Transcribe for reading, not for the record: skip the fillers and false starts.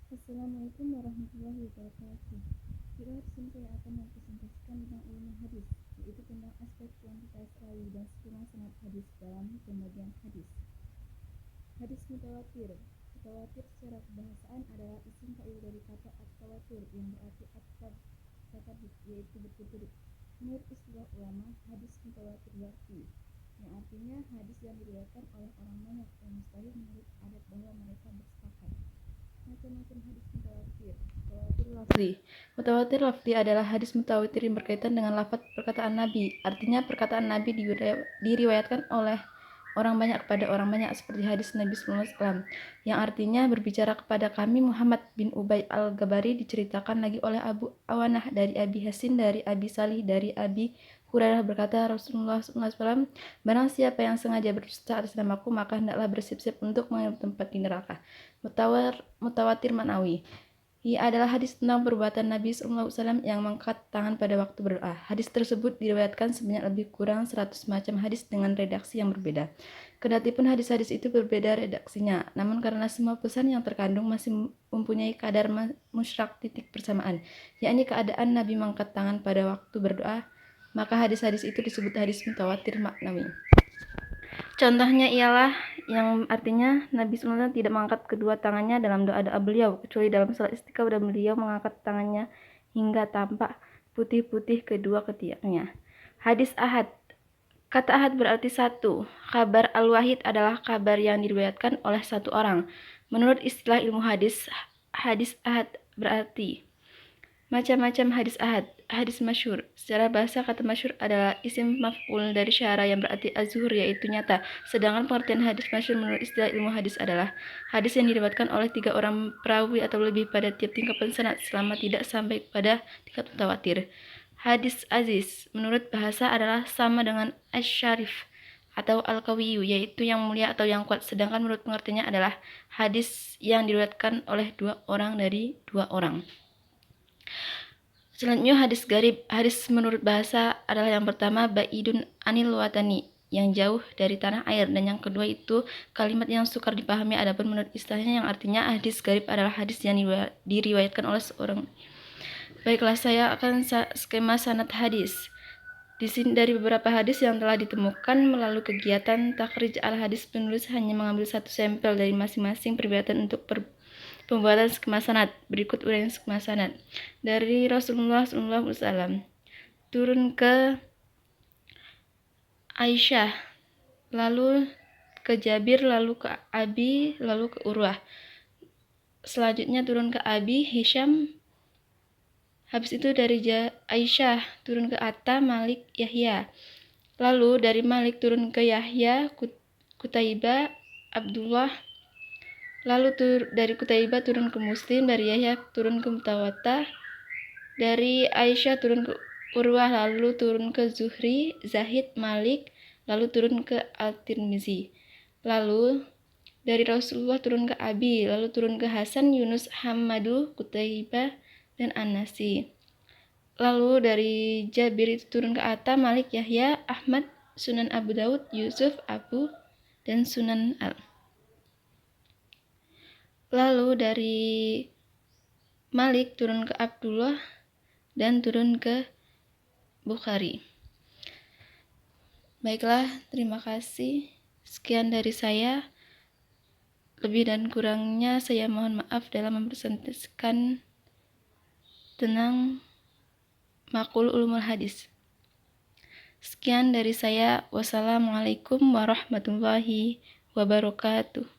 Assalamualaikum warahmatullahi wabarakatuh. Kita di sini saya akan mempresentasikan tentang ilmu hadis, yaitu tentang aspek kuantitas rawi dan skema sanad hadis dalam pembagian hadis. Hadis mutawatir. Mutawatir secara kebahasaan adalah isim fa'il dari kata at-tawatur yang berarti at-tatabut, yaitu berturut-turut. Menurut istilah ulama, hadis mutawatir berarti yang artinya hadis yang diriwayatkan oleh orang banyak yang mustahil menurut adat bahwa mereka bersepakat. Macam-macam hadis mutawatir. Mutawatir lafzi adalah hadis mutawatir yang berkaitan dengan lafaz perkataan Nabi. Artinya perkataan Nabi diriwayatkan oleh orang banyak kepada orang banyak, seperti hadis Nabi SAW yang artinya berbicara kepada kami Muhammad bin Ubay al-Gabari diceritakan lagi oleh Abu Awanah dari Abi Hasin dari Abi Salih dari Abi Hurairah berkata Rasulullah SAW, barang siapa yang sengaja berdusta atas namaku maka hendaklah bersiap-siap untuk menginap tempat di neraka. Mutawatir manawi. Ia adalah hadis tentang perbuatan Nabi SAW yang mengangkat tangan pada waktu berdoa. Hadis tersebut diriwayatkan sebanyak lebih kurang 100 macam hadis dengan redaksi yang berbeda. Kendati pun hadis-hadis itu berbeda redaksinya, namun karena semua pesan yang terkandung masih mempunyai kadar musyrak titik persamaan, yakni keadaan Nabi mengangkat tangan pada waktu berdoa, maka hadis-hadis itu disebut hadis mutawatir maknawi. Contohnya ialah yang artinya Nabi SAW tidak mengangkat kedua tangannya dalam doa-doa beliau, kecuali dalam salat istiqamah dan beliau mengangkat tangannya hingga tampak putih-putih kedua ketiaknya. Hadis ahad. Kata ahad berarti satu. Kabar al-wahid adalah kabar yang diriwayatkan oleh satu orang. Menurut istilah ilmu hadis, hadis ahad berarti macam-macam hadis ahad. Hadis masyhur. Secara bahasa kata masyhur adalah isim maf'ul dari syara yang berarti az-zuhur, yaitu nyata. Sedangkan pengertian hadis masyhur menurut istilah ilmu hadis adalah hadis yang diriwayatkan oleh 3 orang perawi atau lebih pada tiap tingkatan sanad selama tidak sampai pada tingkat mutawatir. Hadis aziz menurut bahasa adalah sama dengan asy-syarif atau al-qawiyu, yaitu yang mulia atau yang kuat. Sedangkan menurut pengertiannya adalah hadis yang diriwayatkan oleh 2 orang dari 2 orang. Selanjutnya hadis garib. Hadis menurut bahasa adalah yang pertama ba'idun anil watani, yang jauh dari tanah air, dan yang kedua itu kalimat yang sukar dipahami. Adapun menurut istilahnya yang artinya hadis garib adalah hadis yang diriwayatkan oleh seorang. Baiklah, saya akan skema sanad hadis. Di sini dari beberapa hadis yang telah ditemukan melalui kegiatan takhrij al-hadis, penulis hanya mengambil satu sampel dari masing-masing periwayatan untuk pembuatan skema sanad. Berikut uraian skema sanad. Dari Rasulullah SAW turun ke Aisyah, lalu ke Jabir, lalu ke Abi, lalu ke Urwah. Selanjutnya turun ke Abi, Hisham. Habis itu dari Aisyah turun ke Atta, Malik, Yahya. Lalu dari Malik turun ke Yahya, Kutaibah, Abdullah. Lalu dari Kutaibah turun ke Muslim, dari Yahya turun ke Mutawatah, dari Aisyah turun ke Urwah, lalu turun ke Zuhri, Zahid, Malik, lalu turun ke Al-Tirmizi. Lalu dari Rasulullah turun ke Abi, lalu turun ke Hasan, Yunus, Hamadu, Kutaibah, dan An-Nasi. Lalu dari Jabir itu turun ke Atta, Malik, Yahya, Ahmad, Sunan Abu Daud, Yusuf, Abu, dan Sunan Al. Lalu dari Malik turun ke Abdullah dan turun ke Bukhari. Baiklah, terima kasih. Sekian dari saya. Lebih dan kurangnya saya mohon maaf dalam mempresentasikan tentang Maqul Ulumul Hadis. Sekian dari saya. Wassalamualaikum warahmatullahi wabarakatuh.